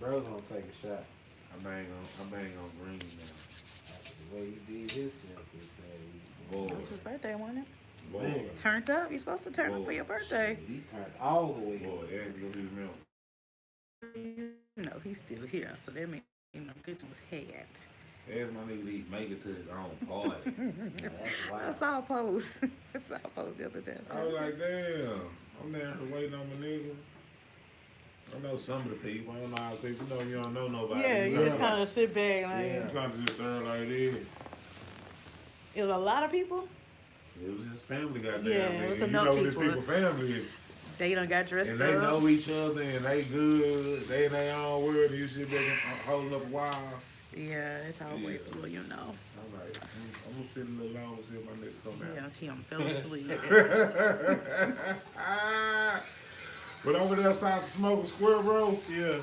bro gonna take a shot. I bang on green now. After the way he did himself this day. Boy, It was his birthday, wasn't it? boy, Turned up. You're supposed to turn up for your birthday. He turned all the way boy, up. that's gonna be real. You know, he's still here, so that means, good was had. Ask my nigga to make it to his own party. Now, that's I wild. saw a post. I saw a post the other day. I was like, damn, I'm down here waiting on my nigga. I know some of the people. I don't know how to people. You don't know nobody. Yeah, you just kind of sit back. Like, You kind of just there like this. It was a lot of people. It was his family, goddamn. Yeah, it was nigga. enough You know what people. this people family is. They done got dressed And up. they know each other and they good. They in their own world. And you sit back and holding up a while. Yeah, it's always Yeah. a little, I'm like, I'm gonna sit a little longer see if my nigga come out. Yeah, it's him. Fell asleep. But over there outside the smoking square, bro. Yeah.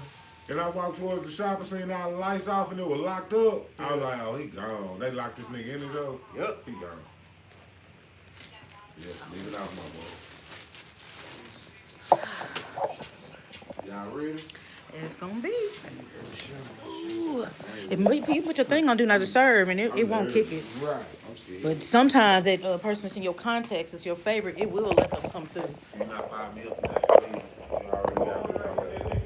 And I walked towards the shop and seen all the lights off and it was locked up. I was like, oh, he gone. They locked this nigga in his house. Yep, he gone. Yeah, leave it out, my boy. Y'all ready? It's gonna be. Ooh. If you put your thing on Do Not Disturb and it won't kick it. Right. I'm scared. But sometimes that person that's in your contacts is your favorite. It will let them come through. You not 5 mil for that, please. You already got it already.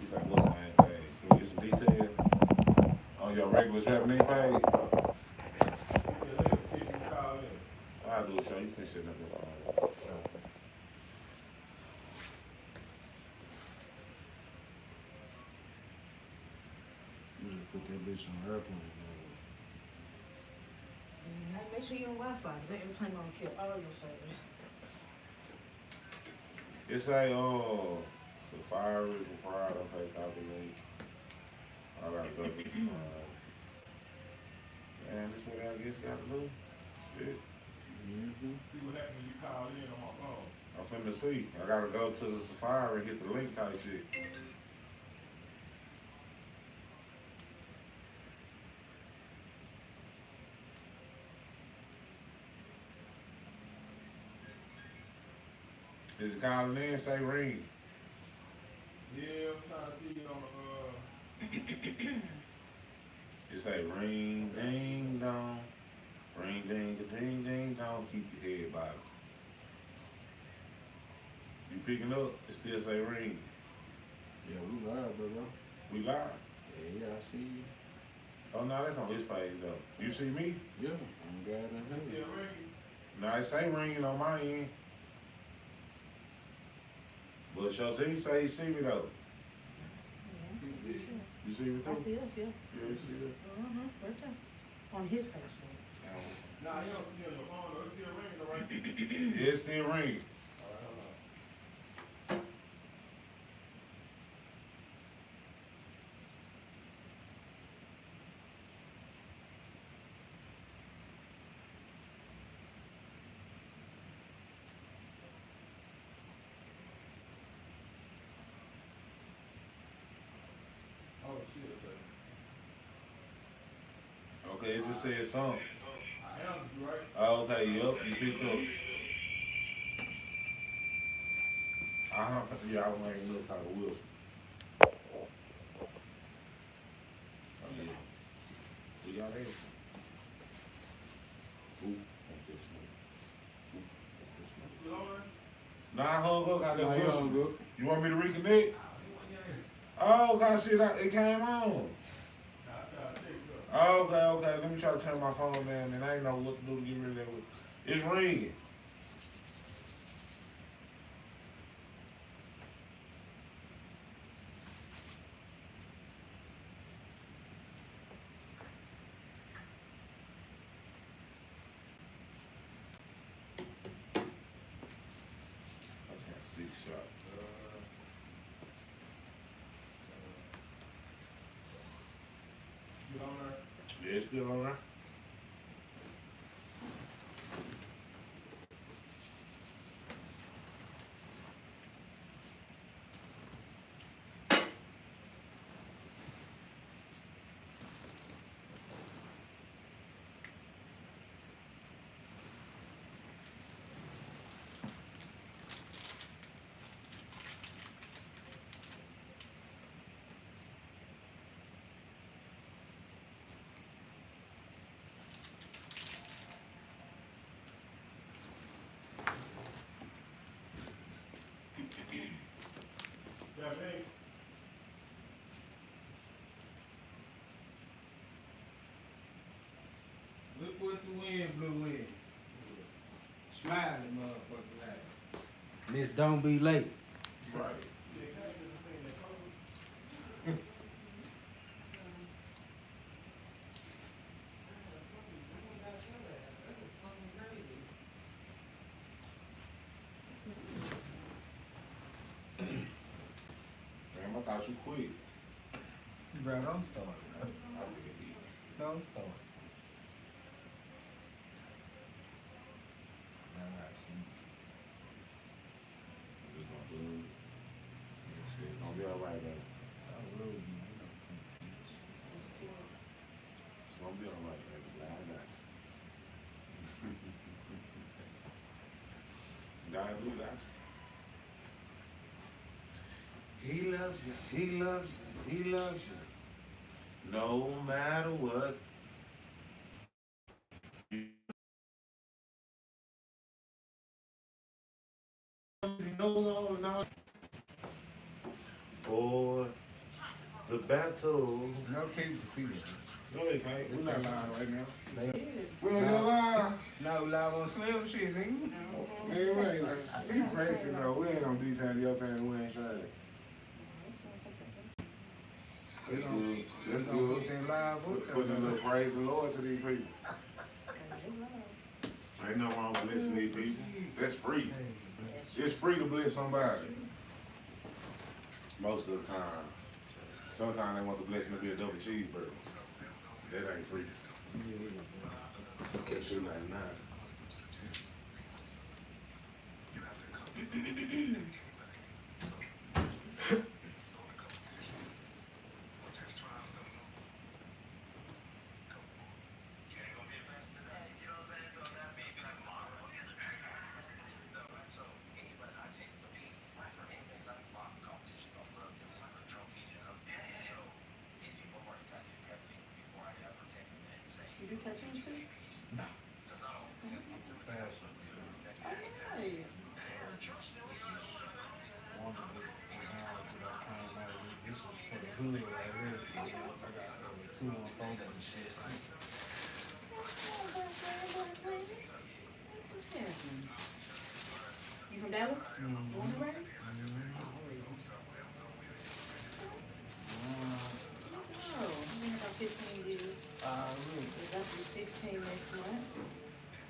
He's like, what's my name page? Can we get some detail on your regular Japanese page? I'll do a show. You can shit up your phone. Put that bitch on airplane. Make sure you're on Wi-Fi because that airplane gonna kill all your servers. It's a Safari is required. I pay copyright. I gotta go to Safari. Man, this what I guess gotta do. Shit. See what happened when you called in on my phone. I'm finna see. I gotta go to the Safari and hit the link type shit. Is it calling in? Say ring. Yeah, I'm trying to see it on It say ring, ding, dong. Ring, ding, ding, ding, dong. Keep your head bobbing. You picking up? It still say ring. Yeah, we live, bro. We live. Yeah, I see you. Oh no, that's on his page though. You see me? Yeah, I'm glad I the heard. No, it say ringing on my end. But Shaunie say he see me though. You see me too? I see us, yeah. Yeah, you see it? Right there. On his page. Nah, you don't see it on your phone though. It's still ringing, right? Yeah, it's still ringing. Alright, hold on. Oh shit, okay. Okay, it just said something. I am you, right? Oh, okay, yup, you picked up. Yeah, I was wearing a little kind of Wilson. Oh, yeah. We got it. Ooh, I'm just You on? Nah, I hung up, got that Nah, you Wilson. hung up. You want me to reconnect? Oh, God, shit, it came on. Oh, okay. Let me try to turn my phone down, and I ain't know what to do to get rid of that. It's ringing. I can't see the shot. You on there? Yeah, it's still on there. wind blew in. Smiling motherfucker like. Miss Don't Be Late. Right. Damn, I thought you quit. Bro, don't start, bro. Don't start. Just gonna do it. It's gonna be alright, man. It's gonna be alright, baby. I got you. God do that. He loves you. He loves you. He loves you. No matter what. No. For the battle. No people see it. No, they can't. We're not lying right now. We ain't lying. No, live on Slim shit, nigga. Man, we ain't like, we practicing though. We ain't on D-Town, your time, we ain't shining. That's good. That's Put good. that live up Put a little praise the Lord to these people. Ain't no wrong with blessing these people. That's free. It's free to bless somebody. Most of the time. Sometimes they want the blessing to be a double cheeseburger. That ain't free. That's $2.99. You do tattoos too? No. Oh, Fashion. nice. One of the designs that I came out with. This was for the hood right here. I got 2 on photos and shit. What's happening? You from Dallas? Mm-hmm. Born and raised? Oh, I've been here about 15 years. Really? It's about to be 16 next month.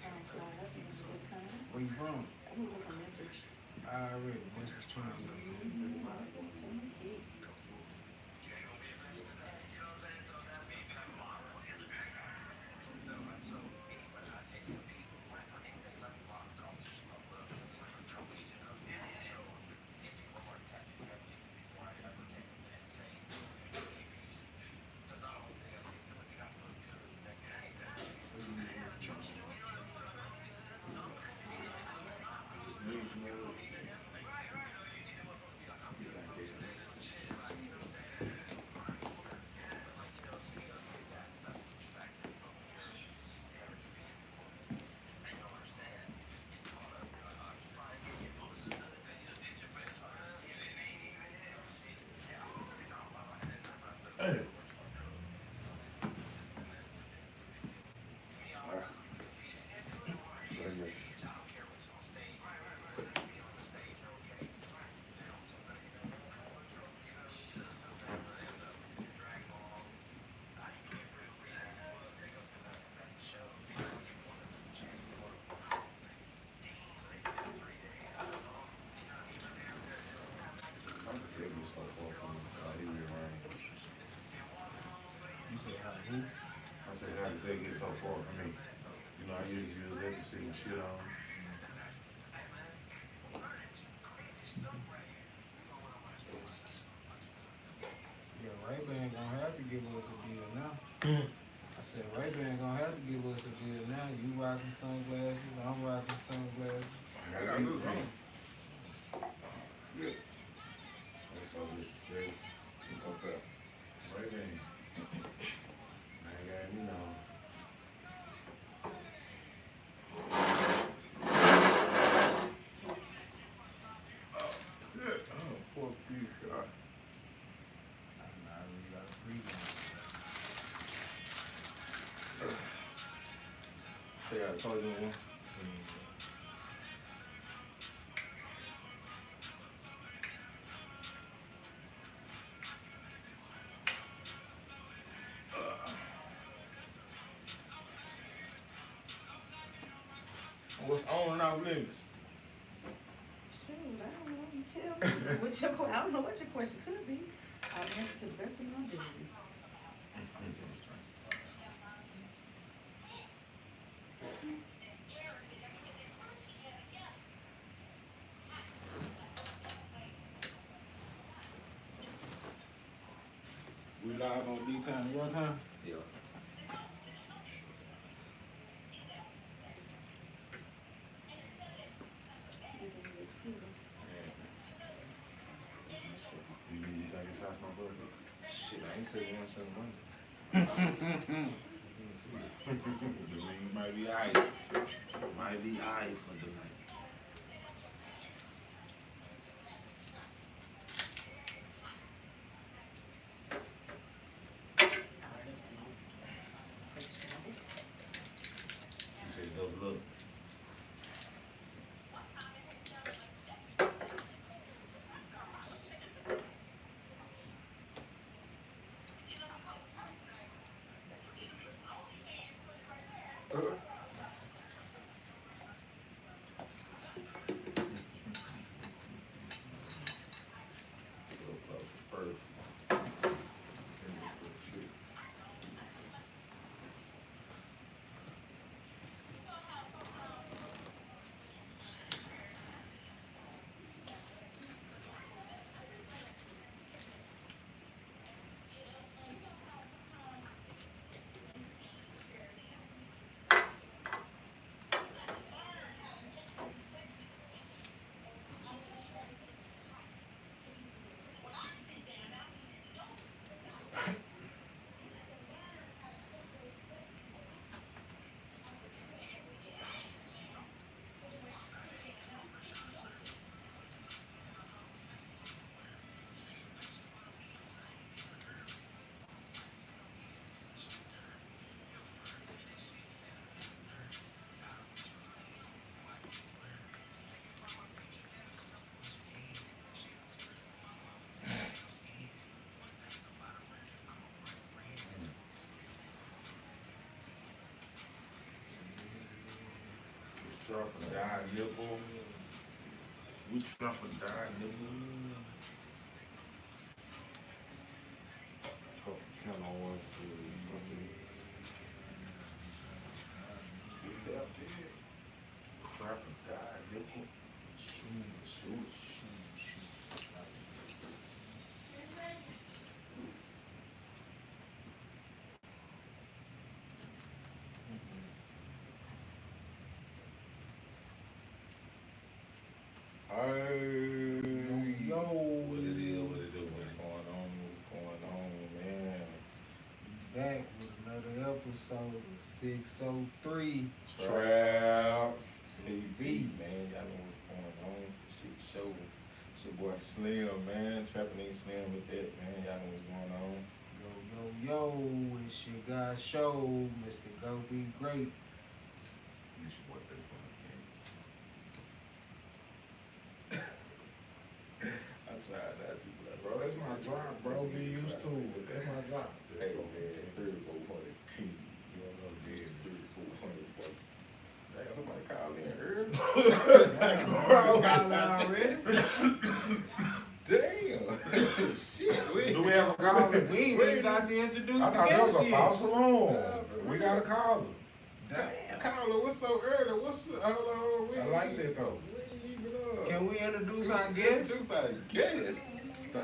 Time flies, you know, it's a good time. Where you from? I moved from Memphis. Already. Memphis, Tennessee. Tennessee. You said how who? I said, how did they get so far from me? You know, I usually use that to see my shit on. Yeah, Ray-Ban gonna have to give us a deal now. I said Ray-Ban gonna have to give us a deal now. You rocking sunglasses, I'm rocking sunglasses. I got you. Yeah. That's so disrespectful. Okay. Right then. I got, you know. Oh, poor beef, God. I really gotta breathe. Say I told you one. What's on and off limits? Shoot, I don't know. You tell me. I don't know what your question could be. I'll answer to the best of my ability. We live on D-Time, your time? Yeah. You need to take a shot, my brother? Shit, I ain't tell you one since Monday. You might be aight. Might be aight for the night. You say double up. Trump and die nipple. We Trump and die nipple. Count on one, two, Trump and die nipple. Shoot. Yo, What it is, what it do, what's going on, man? Back with another episode of 603 Trap TV, man. Y'all know what's going on. Shit show. It's your boy Slim, man. Trapping nigga Slim with that, man. Y'all know what's going on. Yo, it's your guy Show, Mr. Go Be Great. You should work that fun, I tried not to, but bro. That's my drop, bro. Get used to it. That's my drop. hey, man, 3,400 P. You don't know the bid, 3,400 boy. Damn, somebody called in early. Bro, Called in already? Damn. Shit, do we have a caller? we ain't even got to introduce I the thought that was a guest false yet. alarm. We got a caller. Damn. Caller, what's so early? What's hold on? I like that though. We ain't even up. Can we introduce We our should guest? Introduce our guest.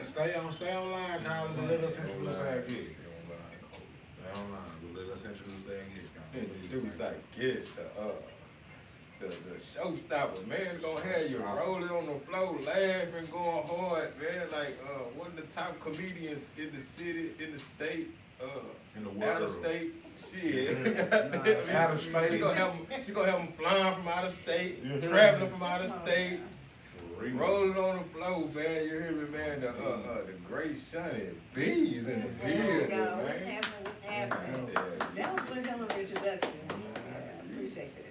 Stay online, caller. But let us introduce our guest. Stay online. But let us introduce our guest. Introduce our guest. The showstopper, man, gonna have you rolling on the floor, laughing, going hard, man. Like one of the top comedians in the city, in the state, In the out of world. state. Shit. Out of space. She gonna have him flying from out of state, Yeah. traveling from out of state, Rolling. rolling on the floor, man. You hear me, man? The great Shaunie B is in the building, Yo, what's man. happening? What's happening? Yeah. That was one hell of an introduction. I appreciate that.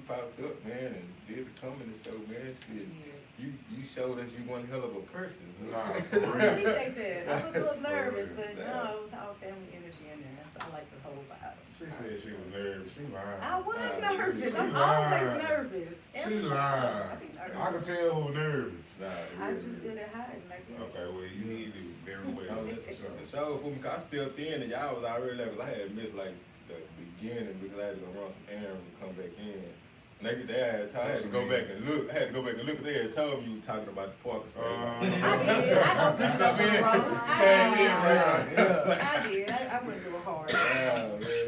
popped up, man, and did the comedy show, man. Shit, Yeah. you showed us you one hell of a person. So. Nah, I for real. appreciate that. I was a little nervous, real. but no, it was all family energy in there, so I like the whole vibe. She said she was nervous. She lied. I was Nah, nervous. she I'm lied. always nervous. She Every time. lied. I be nervous. I can tell who nervous. Nah, I'm just good at hiding, I guess. Okay, well, you need to very well. For sure. The show for me, 'cause I still thin, and y'all was already there, 'cause I had missed like the beginning because I had to go run some errands and come back in. Nigga, I had to go back and look. I had to go back and look. They had told me you were talking about the parking space. I did. I opened up my roast. I did. I went through a hard.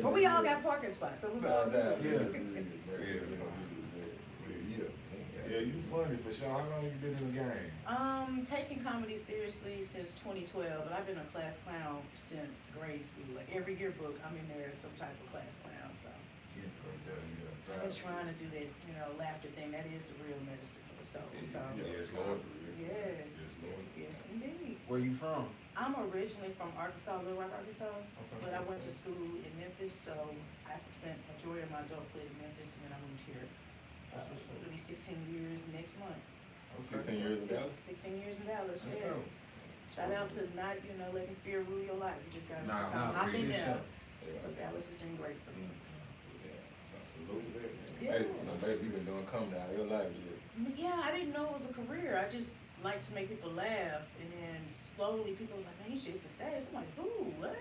But we all got parking spots, so we all good. Yeah, you funny for sure. How long you been in the game? Taking comedy seriously since 2012, but I've been a class clown since grade school. Like every yearbook, I'm in there as some type of class clown. So I'm trying to do that, laughter thing. That is the real medicine for the soul. So Yes, Lord. yeah, Yes, Lord. yes indeed. Where you from? I'm originally from Arkansas, Little Rock, Arkansas, Okay. but I went to school in Memphis, so I spent majority of my adulthood in Memphis, and then I moved here. It'll be 16 years next month. 16 years in Dallas. 16 years in Dallas, Let's yeah. go. Shout out to not, letting fear rule your life. You just gotta Nah, sometimes hop in appreciate there. that. So Dallas has been great for me. Yeah. Hey, so baby, you been doing comedy all your life, yeah. Yeah, I didn't know it was a career. I just like to make people laugh, and then slowly people was like, "Man, you should hit the stage." I'm like, "Ooh, what?"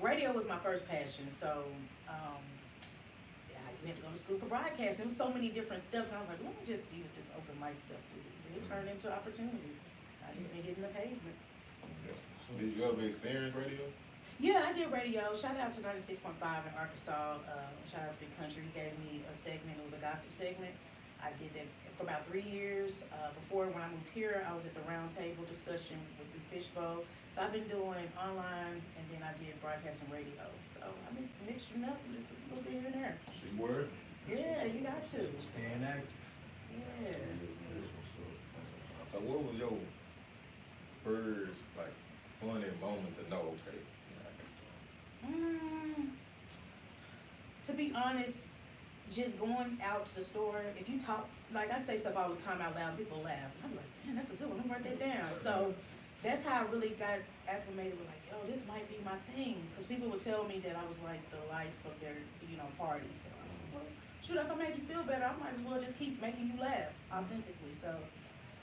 Radio was my first passion, so you had to go to school for broadcasting. It was so many different steps, and I was like, "Let me just see what this open mic stuff did." It turned into opportunity. I just been hitting the pavement. Did you ever experience radio? Yeah, I did radio. Shout out to 96.5 in Arkansas. Shout out to Big Country. He gave me a segment. It was a gossip segment. I did that for about 3 years. Before, when I moved here, I was at the round table discussion with the Fishbowl. So I've been doing online, and then I did broadcasting radio. So I've been mixing up just a little bit here and there. She word? Yeah, you got to. Staying active. Yeah. So what was your first funny moment to know? Okay. To be honest, just going out to the store, if you talk, like I say stuff all the time out loud, people laugh. And I'm like, damn, that's a good one. Let me write that down. So that's how I really got acclimated with this might be my thing. Because people would tell me that I was like the life of their, party. So I was like, well, shoot, if I made you feel better, I might as well just keep making you laugh authentically. So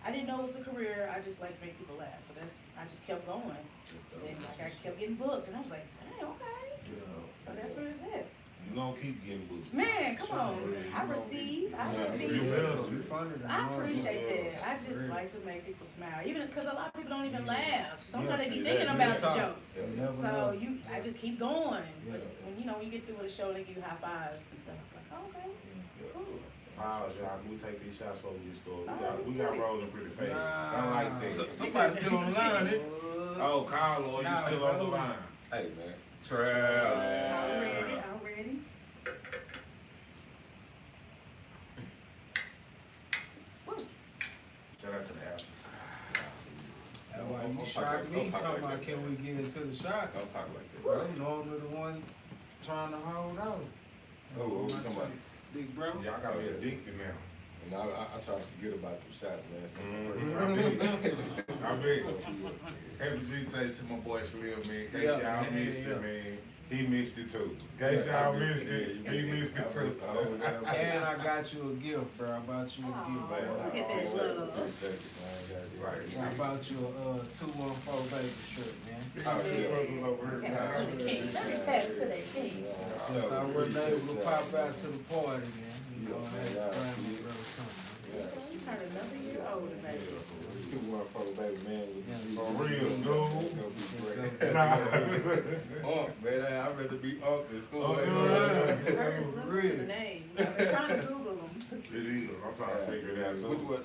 I didn't know it was a career. I just like to make people laugh. So I just kept going. And then I kept getting booked. And I was like, dang, okay. So that's where it's at. You gonna keep getting booked. Man, come on. I receive. You will. You funny. I appreciate that. I just like to make people smile. Even because a lot of people don't even laugh. Sometimes they be thinking about the joke. So I just keep going. But when you get through with a show, they give you high fives and stuff. I'm like, oh, okay, cool. Pause, y'all. We take these shots before we score. Oh, We got rolling pretty fast. I like that. Somebody's still on the line, eh? Oh, Kyle, or you still on the line? Hey, man. I'm ready. Woo. Shout out to the apples. That's why you shot me talking about can we get into the shot? Don't talk like that. Bro, normally the one trying to hold out. Oh, what you talking about? Big bro. Y'all got me addicted now. And I try to forget about them shots, man. So I bet. Happy G take to my boy Slim, man. In case y'all missed it, man. He missed it too. In case y'all missed it, he missed it too. And I got you a gift, bro. I bought you a gift, Aw, bro. look at that love. I bought you a 214 baby shirt, man. Pass it to the king. Let me pass it to that king. Since I wasn't able to pop out to the party, man. I had to find my brother something. You turned another year older, baby. 214 baby man. For real, school. Man, I'd rather be up in school. First, listen to the names. I'm trying to Google them. It is. I'm trying to figure it out. Which one?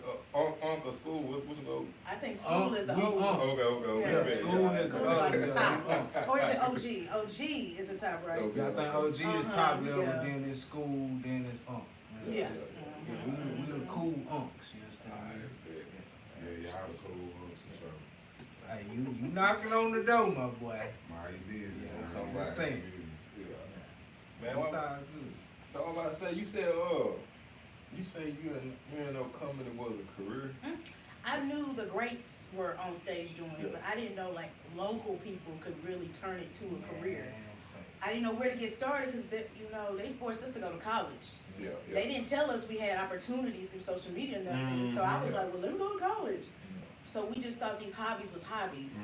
Uncle school? Which one? I think school is the we oldest. Okay. Yeah, School is School's like the top. Or is it OG? OG is the top, right? Okay. I think OG is top level, yeah. then it's school, then it's unk. Yeah. We the cool unks, you understand? Yeah, y'all the cool ones for sure. Hey, you knocking on the door, my boy. My business. I'm just saying. Man, That's how I do. so I'm about to say, you said, you say you ain't no comedy was a career? I knew the greats were on stage doing it, but I didn't know like local people could really turn it to a career. I didn't know where to get started because they forced us to go to college. Yeah. They didn't tell us we had opportunity through social media or nothing. So I was like, well, let me go to college. So we just thought these hobbies was hobbies.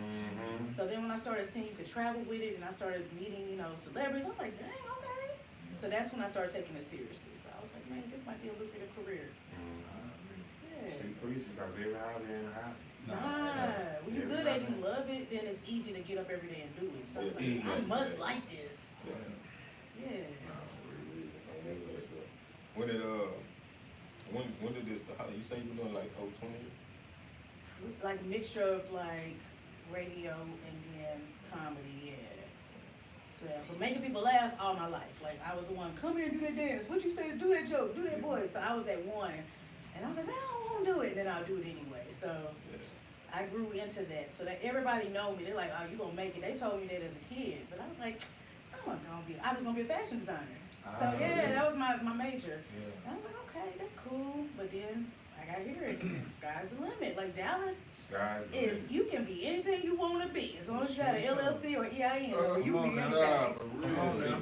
So then when I started seeing you could travel with it and I started meeting, celebrities, I was like, dang, okay. So that's when I started taking it seriously. So I was like, man, this might be a lucrative career. She preaching because every hobby ain't a hobby. Nah, when you're good at it and love it, then it's easy to get up every day and do it. So I was like, I must like this. Yeah. When did this start? You say you been doing like 20 years? Like mixture of like radio and then comedy, So, but making people laugh all my life. Like I was the one, come here and do that dance. What you say? Do that joke, do that voice. So I was at one, and I was like, man, I won't do it. And then I'll do it anyway. So I grew into that. So that everybody know me. They're like, oh, you gonna make it. They told me that as a kid, but I was like, I was gonna be a fashion designer. So that was my major. And I was like, okay, that's cool. But then I got here, sky's the limit. Like Dallas you can be anything you want to be as long as you got an LLC or EIN. Or you be anything.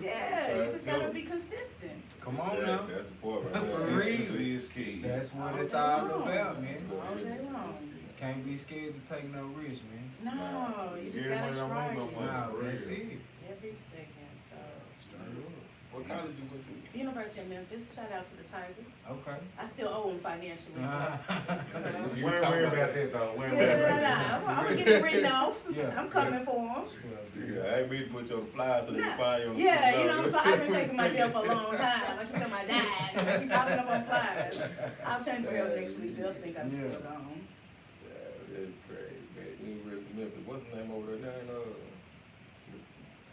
You just gotta be consistent. Come on now. That's the part right there. Consistency is key. That's what it's all about, man. All day long. Can't be scared to take no risk, man. No, you just gotta try it. Wow, that's it. Every second, so. What college you went to? University of Memphis. Shout out to the Tigers. Okay. I still owe them financially. We ain't worried about that though. I'm gonna get it written off. Yeah. I'm coming for them. Yeah, I ain't mean to put your flyer so they can find you on the I've been taking my deal for a long time. I keep my dad. I keep popping up on flyers. I'll change the real next week. They'll think I'm still gone. Yeah, that's great, man. University of Memphis. What's the name over there now?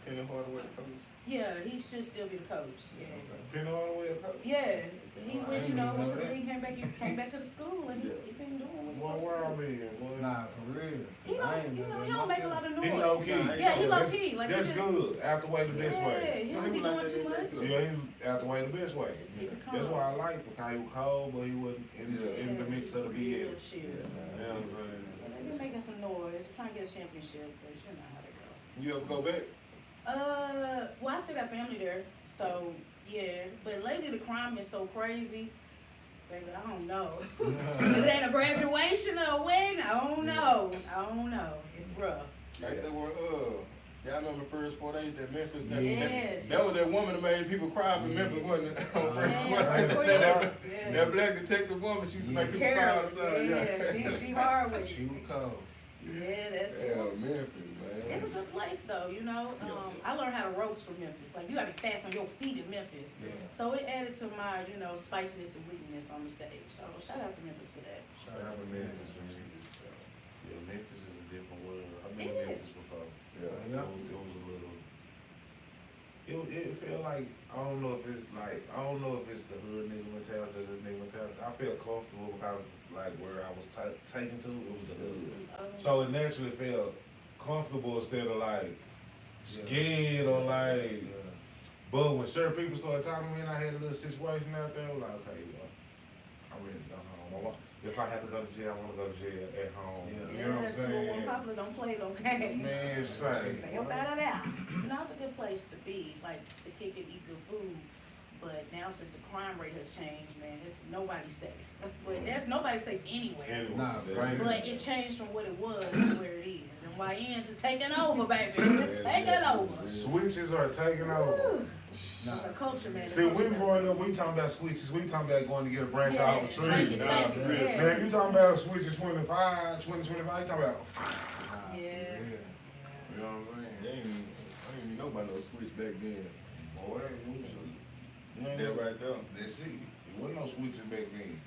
Penny Hardaway coach? Yeah, he should still be the coach. Yeah. Penny Hardaway coach? Yeah. He went, went to the league, came back to the school, and he been doing what he's supposed to do. Nah, for real. He don't make a lot of noise. He low key. Yeah, he low key. Like that's good. Out the way the best way. Yeah, he don't be doing too much. Yeah, he out the way the best way. Just keep it calm. That's why I like him, because he was cold, but he wasn't in the mix of the BS. So they been making some noise. We're trying to get a championship, but you know how they go. You ever go back? Well, I still got family there, so yeah. But lately the crime is so crazy, baby. I don't know. If it ain't a graduation or a wedding, I don't know. It's rough. Like they were, y'all remember the first 4 days that Memphis? Yes. That was that woman that made people cry in Memphis, wasn't it? That black detective woman, she used to make people cry all the time. Yeah, she hard with it. She was cold. Yeah, that's it. Yeah, Memphis, man. It's a good place though, I learned how to roast from Memphis. Like you gotta be fast on your feet in Memphis. Yeah. So it added to my, spiciness and wittiness on the stage. So shout out to Memphis for that. Shout out to Memphis, man. Yeah, Memphis is a different world. I've been to Memphis before. Yeah. It was a little. It felt like I don't know if it's the hood nigga mentality or this nigga mentality. I felt comfortable because like where I was taken to, it was the hood. So it naturally felt comfortable instead of like scared or like. But when certain people started talking to me and I had a little situation out there, I was like, okay, I'm ready to go home. If I have to go to jail, I want to go to jail at home. Yeah, You know what I'm saying? Popular don't play no games. Man, say. Stay up out of there. It's a good place to be, like to kick and eat good food. But now since the crime rate has changed, man, nobody's safe. But that's nobody's safe anywhere. Nah, But it changed from what it was to where it is. And YNs is taking over, baby. It's taking over. Switches are taking over. Nah. The culture, man. See, we growing up, we talking about switches. We talking about going to get a branch out of a tree. Man, if you talking about a switch in 2025, you talking about. Yeah. You know what I'm saying? I didn't even know about no switch back then. Boy, That right there. That's it. There wasn't no switching back then.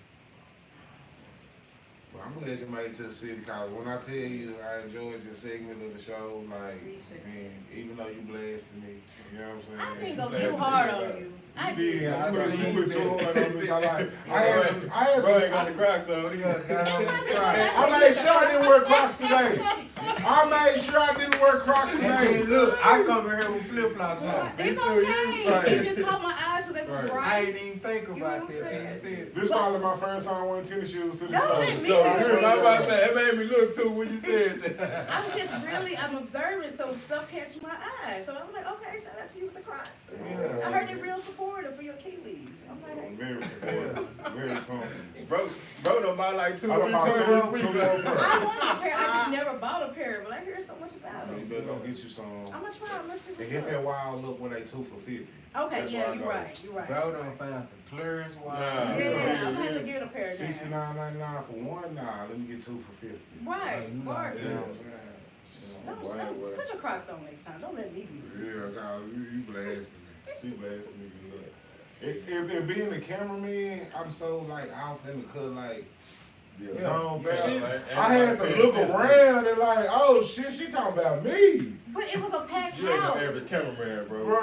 But I'm glad you made it to the city college. When I tell you I enjoyed your segment of the show, like, man, even though you blasted me, you know what I'm saying? I didn't go too hard on you. I did. Yeah, you went too hard on me. I had Bro ain't got the Crocs on. I'm like, sure I didn't wear Crocs today. I made sure I didn't wear Crocs today. Look, I come in here with flip-flops on. It's too, you okay. say. It just caught my eyes because they was Sorry. I bright. ain't even think about that till you said This probably my first time wearing tennis shoes to the Don't show. let me So, be I was about to say, it made me look too when you said that. I'm observant, so stuff catch my eye. So I was like, okay, shout out to you for the Crocs. Yeah. I heard you're real supportive for your Achilles. I'm like, Very supportive. Very comfortable. Bro done bought like two I or don't three buy times this two week. more I pairs. want a pair. I just never bought a pair, but I hear so much about You them. better go get you some. I'm gonna try. Let's see And what's hit up. that wild look when they 2 for $50. Okay, That's yeah, where I you're go. right. You're right. Bro done found the clearance wire. Nah. Yeah, I'm gonna have to get a pair now. $69.99 for one. Nah, let me get 2 for $50. Right, you right. like You know that. what I'm saying? No, put your Crocs on next time. Don't let me be. Yeah, God, you blasting me. She blasting me. If being the cameraman, I'm so like off in the cut, like zone back. I had to look around and like, oh shit, she talking about me, But it was a packed You ain't no house. average cameraman, bro. bro.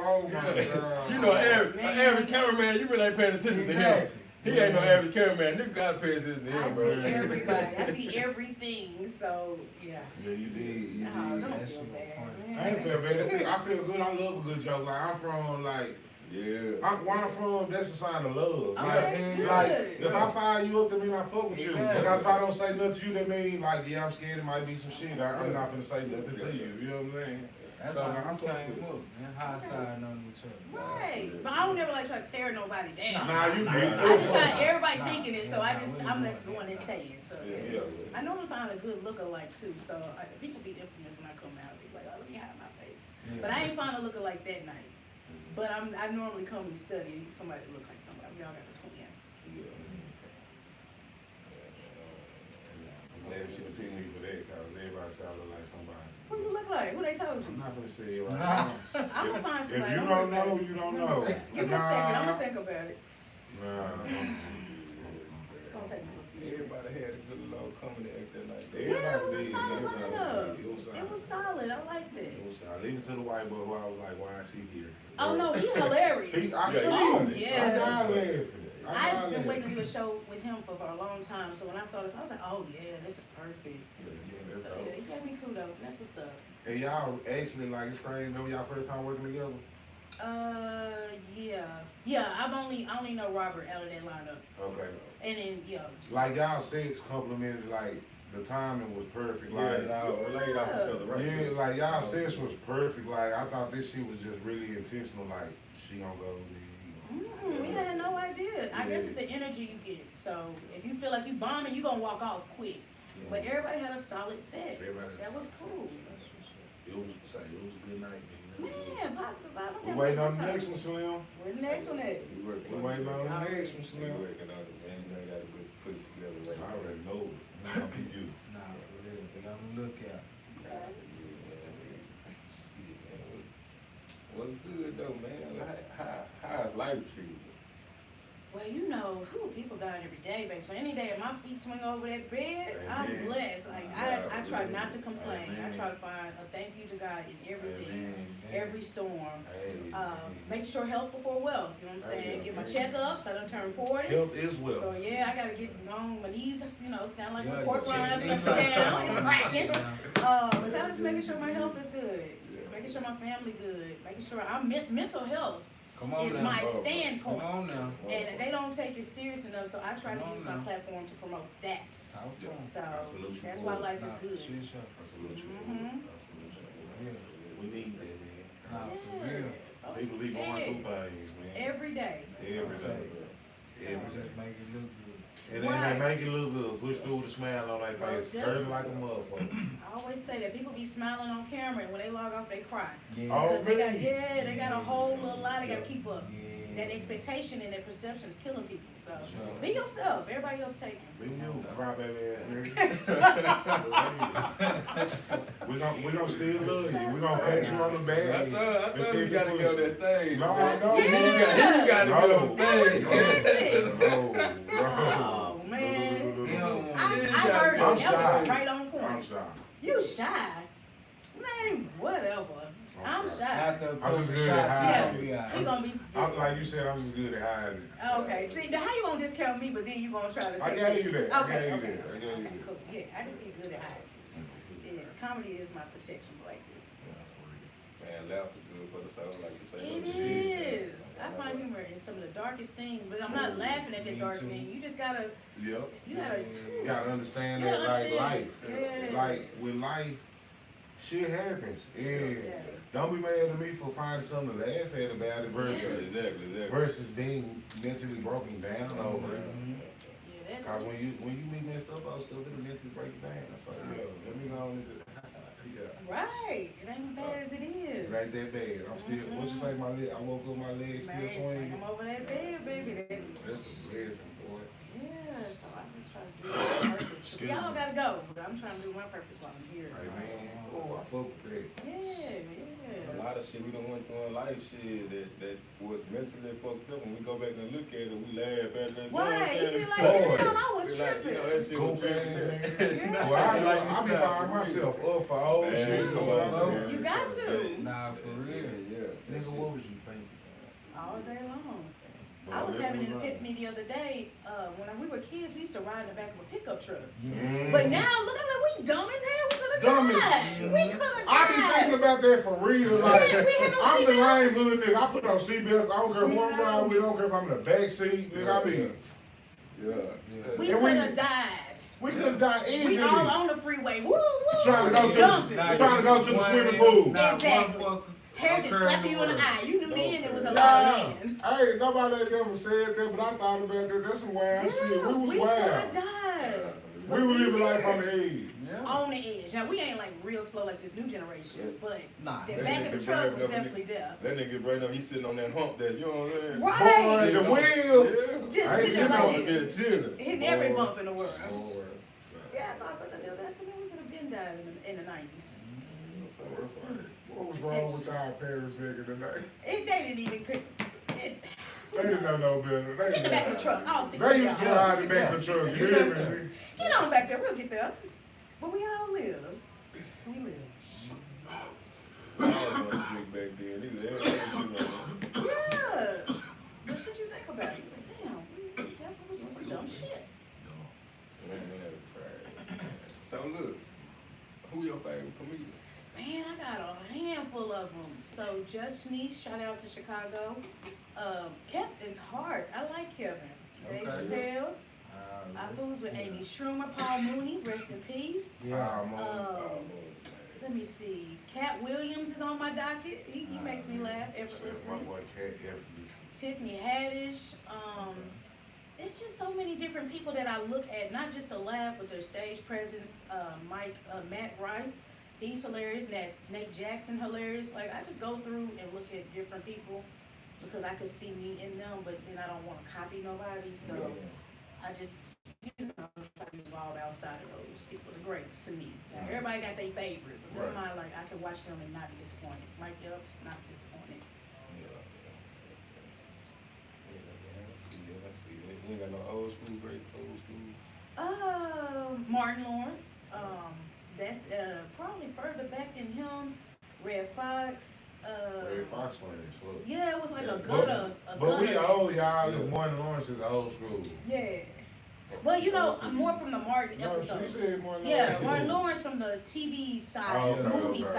Oh my god. You know, an average cameraman, you really ain't paying attention to him. Exactly. He ain't no average cameraman. Nigga gotta pay attention to I him, bro. see everybody. I see everything. So yeah. Yeah, you did. You No, did. don't That feel shit bad. was I ain't feel bad. I feel good. I love a good joke. Like I'm from like. Yeah. Where I'm from, that's a sign of love. Okay, good. Like, if I fire you up, that mean I fuck with you. Exactly. Because if I don't say nothing to you, that mean, like, yeah, I'm scared it might be some shit. I'm not gonna say nothing to you. You know what I'm saying? That's So, how nah, we I'm fucking came up, man. High side on each other. Right. But I don't ever like try to tear nobody down. Nah, you I did. just try everybody thinking it, so I'm the one that's saying. So Yeah. I normally find a good lookalike too. So people be infamous when I come out. They be like, oh, let me hide my face. Yeah. But I ain't find a lookalike that night. But I normally come and study somebody that look like somebody. Y'all got a twin. I'm glad she didn't pick me for that, because everybody sounded like somebody. Who you look like? Who they told I'm you? not gonna say it right now. I'm gonna find If somebody. you don't know, you don't know. Give me a second. I'm gonna think about it. Nah. It's gonna take me a few minutes. Everybody had a good little comedy act that night. Yeah, it was a Everybody solid did. lineup. It was solid. It was solid. I liked it. It was solid. Even to the white boy who I was like, why is he here? Oh no, he's hilarious. I see Oh him. yeah. I died laughing. I've been waiting to do a show with him for a long time. So when I saw it, I was like, oh yeah, this is perfect. So yeah, he gave me kudos, and that's what's up. And y'all actually, like, it's crazy. Know y'all first time working together? Yeah. I only know Robert out of that lineup, Okay. and then Like, y'all sex complimented, like, the timing was perfect. Yeah, Like, we laid off each other, right? yeah, like, y'all sex was perfect. Like, I thought this shit was just really intentional. Like, she gonna go with me. we had no idea. I guess it's the energy you get. So if you feel like you bombing, you gonna walk off quick. But everybody had a solid set. That was cool. It was a good night, man. Man, positive vibe. We waiting on the next one, Slim. Where the next one at? We working We waiting on the next one, We Slim. working on it, man. You ain't gotta put it together right I now. already know it. You. Nah, for real. They gotta look out. Shit, man. What's good though, man? How's life treating you? Well, people dying every day, baby. So any day if my feet swing over that bed, I'm Amen. blessed. Like I try not to complain. I Amen. try to find a thank you to God in everything, Amen. every storm. Hey. Make sure health before wealth. You know what I'm saying? Get my checkups. I done turned 40. Health is wealth. So yeah, I gotta get on my knees. Sound like Yeah, my pork your rinds when I check- sit down. It's cracking. Yeah. But so I'm just making sure my health is good, making sure my family good, making sure I'm mental health Come on is now. my Come standpoint. on now. And they don't take it serious enough, so I try to Come on use my now. platform to promote that. Talk to 'em. So I salute you that's for why it. life is Nah, good. shit, sure. I salute you. Mhm. I salute you. Yeah. We need that, man. Nah, for Yeah. real. Folks People be be going scared. through things, man. Every day. Every day. So, Every Just make it look good. And then they make it look good. Push through with a smile on their face. Most Dirty like a definitely. motherfucker. I always say that people be smiling on camera, and when they log off, they cry. Yeah. Oh, Because they got, really? they got a whole little lie they gotta keep up. Yeah. That expectation and that perception is killing people. So Sure. be yourself. Everybody else take it. Be you, crybaby ass nigga. we gon' still love you. We gon' pat you on the back. I told you gotta get on that stage. No, I know. Yeah. You gotta get on stage. Oh man. You don't want I heard it. I'm That shy. was right on I'm point. sorry. You shy. Man, whatever. I'm shy. After I'm just good at shots, hiding. yeah. He gonna be I'm, like you said, I'm just good at hiding it. okay. See, now how you gonna discount me, but then you gonna try to take I gave you that. I Okay, gave you okay, that. I gave you okay, that. cool. Yeah, I just get good at hiding. Yeah, comedy is my protection blanket. Man, laughter good for the soul, like you say. It is. I find humor in some of the darkest things, but I'm not laughing at the dark thing. You just gotta. Yep. You gotta. You gotta understand Yeah, that, like understand. life, Yeah. like with life, shit happens. Yeah. Don't be mad at me for finding something to laugh at about it Exactly. versus being mentally broken down over it. Yeah, Cause when you be messed up about stuff, it'll mentally break you down. So yeah, let me go on this. Yeah. Right. It ain't bad as it is. It ain't that bad. I'm still. What you say? My leg. I woke up. My legs still Man, swinging. swing 'em over that bed, baby. That's a blessing, boy. Yeah, so I just try to do my purpose. Excuse Y'all me. gotta go, but I'm trying to do my purpose while I'm here. Hey man. Oh, I fuck with that. Yeah. A lot of shit we done went through in life, shit that was mentally fucked up. When we go back and look at it, we laugh at it. Right, you be like, Boy. damn, I was Be like, tripping. that shit was Goofy ass tripping. Yeah. Well, I be firing myself up for old Man, shit. come Boy. on, You got to. Nah, for real. Nigga, what was you thinking? All day long. But I was let having me an run. epiphany the other day. When we were kids, we used to ride in the back of a pickup truck. Mm. But now, look, I'm like, we dumb as hell. We could have Dumb as- died. We could have I be thinking died. about that for real. Like, We had no I'm the seatbelt. lame hood nigga. I put on seatbelts. I don't care who I'm riding with. I don't care if I'm in the back seat. Nigga, I mean, We And could we- have died. we could have died We easily. all on the freeway. Woo, woo. Trying to go to Jumping. the, trying to go to the swimming pool. Exactly. Hair just slap you in the eye. You knew then it was a lot Yeah. of land. Hey, nobody has ever said that, but I thought about that. That's some wild shit. We was we could have wild. died. We were living life on the edge. On the edge. Now, we ain't like real slow like this new generation, but Nah. the That back of the nigga truck was brave enough, definitely there. That nigga right now, he's sitting on that hump there, you know what I'm saying? Boy, Right. the wheel. Yeah. Just I ain't sitting sitting right on here. it. Get chilling. Hitting every bump in the world. Boy. Yeah, I thought about that the other day. I said, man, we could have been died in the 90s. What was wrong with our parents back in the day? They didn't even could. They didn't know no better. Get in the back of the truck. All six They of used to y'all. ride the back of the truck. You hear me? Get on back there. We'll get there. But we all live. We live. I was on the big back then. Niggas, everything was Yeah. What should you think about? You like, damn, we definitely doing some dumb shit. Man, that's crazy. So look, who your favorite comedian? Man, I got a handful of them. So Just Niche, shout out to Chicago. Kevin Hart, I like Kevin. Dave Okay. Chappelle. I fools with Amy Schumer, Paul Mooney, rest in peace. Yeah, Let me see. Cat Williams is on my docket. He makes me laugh my effortlessly. boy Cat effortless. Tiffany Haddish. It's just so many different people that I look at, not just to laugh, but their stage presence. Matt Rife, he's hilarious. Nate Jackson, hilarious. Like, I just go through and look at different people because I could see me in them, but then I don't want to copy nobody. So I just, try to evolve outside of those people, the greats to me. Now, everybody got their favorite, but Right. mine, like, I can watch them and not be disappointed. Mike Epps, not disappointed. I see that. You ain't got no old school, great old school. Martin Lawrence. That's probably further back than him. Red Fox. Ray Fox funny as fuck. Yeah, it was like a But, gutter. but we old, y'all. Martin Lawrence is old school. Yeah. Well, I'm more from the Martin No, she episodes. said Martin Yeah, Lawrence. Martin Lawrence from the TV side, Oh, the okay, movie okay.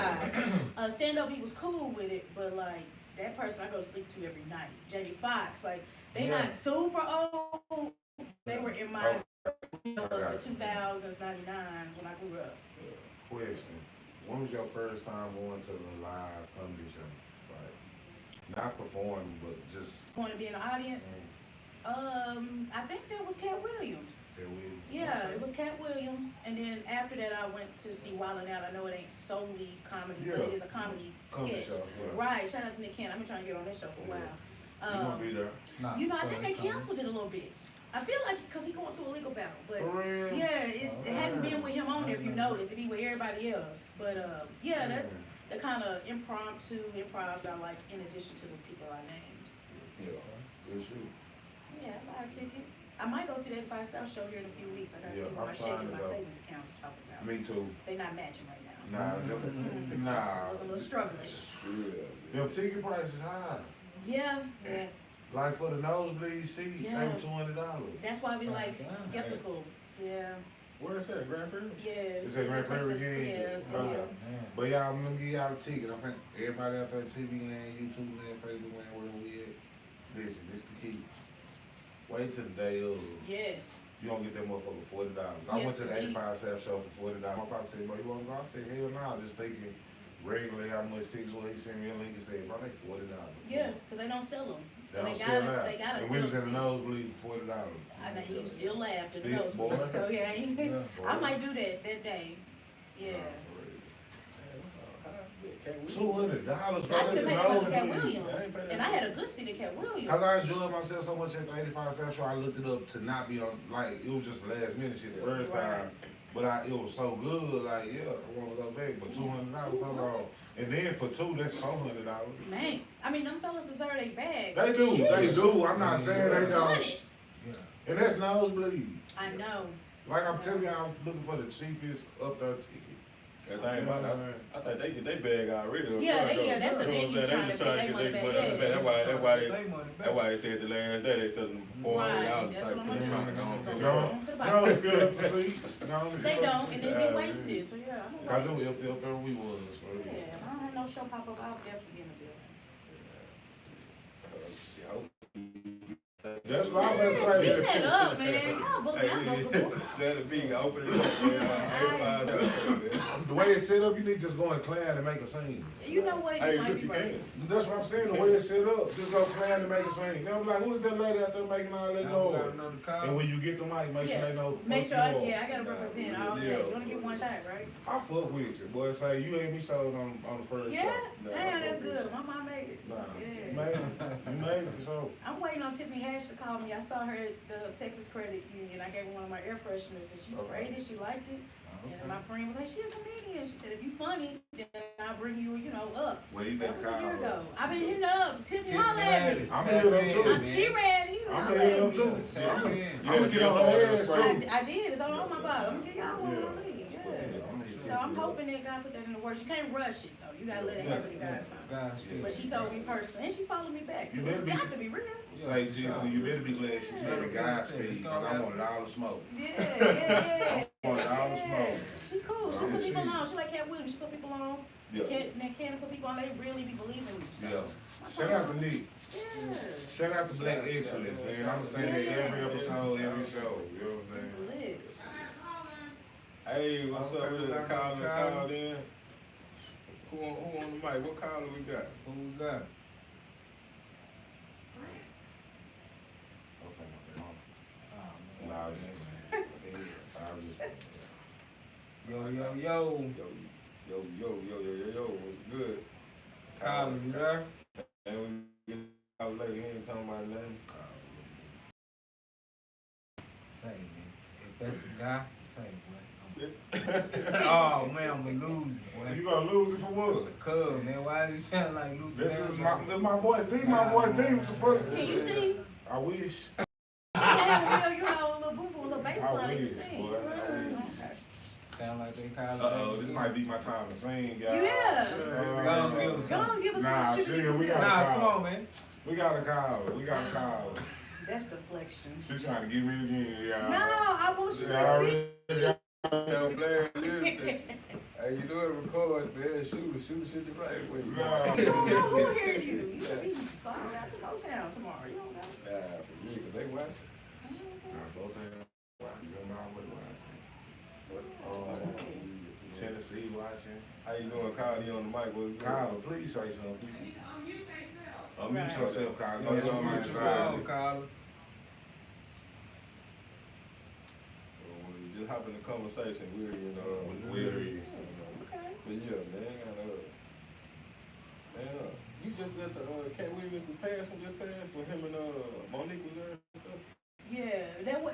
side. Stand up, he was cool with it, but like that person I go to sleep to every night. JD Fox, like they Yeah. not super old. They were in my I the got you. 2000s, 99s when I grew up. Question. When was your first time going to a live comedy show? Like, not performing, but just. Going to be in the audience. I think that was Cat Williams. Yeah, it was Cat Williams, and then after that I went to see Wildin' Out. I know it ain't solely comedy, but it is a comedy sketch. show. Yeah. Right, shout out to Nick Cannon. I've been trying to get on that show for a while. You gonna be there? Nah, I think they canceled it a little bit. I feel like because he going through a legal battle, but For real? yeah, it hadn't been with him on there. If you notice, it'd be with everybody else. But yeah, that's the kind of improv I like. In addition to the people I named. Yeah. Good shoot. Yeah, I buy a ticket. I might go see that By South show here in a few weeks. I gotta Yeah, see what I'm my trying shaking to my go. savings account is talking about. Me too. They not matching right now. Nah, nah. It's a little struggling. Them ticket prices high. Yeah, yeah. Like for the nosebleed seat, Yeah. they were $20. That's why we like Damn. skeptical. Yeah. Where is that? Grand Prairie? Yeah. Is that Grand Prairie Texas, again? yeah, so, Okay. Man. But y'all, I'm gonna give y'all a ticket. I think everybody out there, TV land, YouTube land, Facebook land, wherever we at. Listen, this the key. Wait till the day of. Yes. You don't get that motherfucker $40. I Yes, went to the indeed. 85 South show for $40. My papa said, bro, you wanna go? I said, hell no, just thinking regularly how much tickets was. He sent me a link and said, bro, they $40. Yeah, because they don't sell them. So They don't they sell got us. out. They got us. And we was in the nosebleed for $40. I know you still laughed at the Still, nose, boy. so yeah, Yeah, I might do that day. Yeah. $200, bro. I That's could the have paid much at Cat nosebleed. Williams, and I had a good seat at Cat Williams. Cause I enjoyed myself so much at the 85 South show, I looked it up to not be on, like, it was just last minute shit the first Right. time. But it was so good, like, yeah, I want to go back. But $200 so long. And then for two, that's $400. Man, I mean, them fellas deserve their bag. They do, Shit. they do. I'm not saying they don't. Money. Yeah. And that's nosebleed. I know. Like I'm telling you, I'm looking for the cheapest up there ticket. That thing about it, I think they get their bag already. Yeah, that's the You know venue what I'm saying? trying They to just trying get to their get money their money back. back. They money back. That's why they said the last day they selling them for $400. Right, that's Type what I'm thing. gonna Trying to go on do. and Go on, fill up the seats. They don't, and then be wasted. So yeah, I'm Cause gonna it was up there we was. So, yeah, if I don't have no show pop up, I'll definitely be in the building. that's what I'm gonna Speed say. that up, man. Y'all book me, I'm bookable. Shut the big, open it up, man. The way it's set up, you need to just go and plan and make a scene. You know what? Hey, You might look, be you right. can. That's what I'm saying. The way it's set up, just go plan to make a scene. They'll be like, who's that lady out there making all that noise? And when you get the mic, make sure they know. Make sure, fuck you I up. gotta represent all day. Yeah. You only get one shot, right? I fuck with you, boy. Say you ain't me sold on the first Yeah. shot. Nah, I Damn, fuck that's with good. you. My mom made it. Nah, Yeah. you made it for sure. I'm waiting on Tiffany Hash to call me. I saw her at the Texas Credit Union. I gave her one of my air fresheners and she sprayed it. She liked it. And my friend was like, she's a comedian. She said, if you funny, then I'll bring you, up. Well, you That better was a year call ago. her. I've been hitting up. Tiffany, holla at me. I'm hitting up too. She ready. I'm Holla hitting at up me. too. Yeah. I'm Yeah, gonna get on her ass too. I did. It's all on my body. I'm gonna give y'all one Yeah. on me. Yeah, Yeah. I'm gonna So I'm hoping that God put that in the works. You can't rush it though. You gotta let it happen in God's time. But she told me personally, and she followed me back. So You it's better got to be real. Say, Tiffany, you better be glad she said the Godspeed, because I wanted all the smoke. Yeah. I wanted all the smoke. She cool. She put people on. She like Cat Williams. She put people on. Yeah. Can't put people on. They really be believing me. So. Yeah. Shout out to Nick. Yeah. Shout out to Black Excellence, man. I'm saying that every episode, every show. You know what I'm It's saying? lit. Hey, what's up with the call in? Who on the mic? What caller we got? Who we got? Nah, I was just Yo, What's good? Colin, you there? And we get out later. He ain't talking about nothing. Say, man. If that's a guy, say, boy. Oh, man, I'm gonna lose it, boy. You gonna lose it for what? Cuz, man, why you sound like Luther? This is my voice. Deep, my voice deep. What the fuck? Can you sing? I wish. I have a real, a little boom, a little bass I line to wish, sing. boy. I wish. Okay. Sound like they call it. Uh-oh, this might be my time to sing, guys. Yeah. Go on, give us Go on, give us Nah, some shit. chill, we got- Nah, come on, man. We got a call. We got a call. That's deflection. She trying to get me again, y'all. No, I want you Yeah, I to already sing. got Tell Blair, hey, you do it, record, man. Shoot the shit the right way. Nah. You don't know who heard you. You could be flying out to Motown tomorrow. You don't know. Nah, for me, 'cause they watch. Tennessee watching. How you doing, Cardi on the mic? What's good? Kyler, please say something. Unmute Right. yourself, Kyler. No, That's you what don't my mute your anxiety. Come on, Colin. Just hop in the conversation. We're, We're- Okay. But yeah, man, you just at the Cat Williams this past one just passed when him and Monique was there and stuff. Yeah,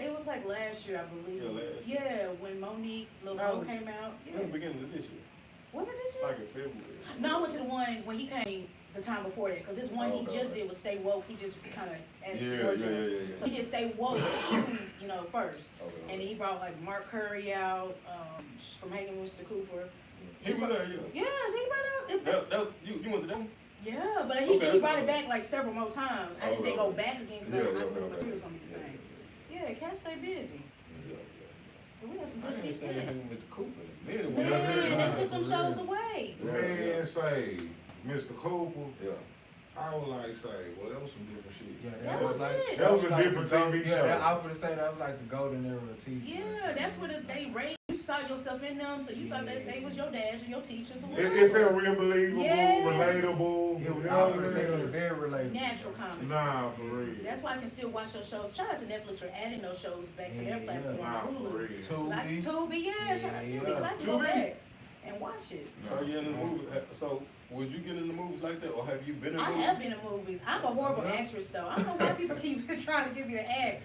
it was like last year, I believe. Yeah, last Yeah, when Monique, Lil That Rose was- came out. In Yeah. the beginning of this year, Was it this year? like in February. No, I went to the one when he came the time before that, because this one he Okay. just did was Stay Woke. He just kind of added Yeah, some more to yeah, it. yeah. So he did Stay Woke, first. Okay. And then he brought like Mark Curry out from hanging with Mr. Cooper. He was there, yeah. Yes, he brought out. You went to them? Yeah, but Okay, he brought that's it back like several more times. I just Okay. didn't go back again because I Yeah, thought the okay. material was gonna be the same. Yeah, cats stay busy. Yeah. We had some I good ain't seats seen then. him with the Cooper in a minute. Man, That's it, they man. took them shows away. Man, say, Mr. Cooper, Yeah. I would like say, well, that was some different shit. Yeah, That was it. That was a like different the gold- TV yeah, show. I was gonna say that was like the golden era of TV. Yeah, that's where they raised. You saw yourself in them, so you thought that they was your dads or your teachers or whatever. It felt real believable, Yes. relatable. It was, you I know was what gonna I'm say it was saying? very relatable. Natural comedy. Nah, for real. That's why I can still watch those shows. Shout out to Netflix for adding those shows back to their Yeah, platform. Nah, for Hulu. real. 'Cause I- Tubi. Tubi, yeah, shout out to Tubi, 'cause I can go Tubi. back and watch it. So you in the movie? So would you get in the movies like that, or have you been in I movies? have been in movies. I'm a horrible actress though. I don't know why people keep trying to get me to act.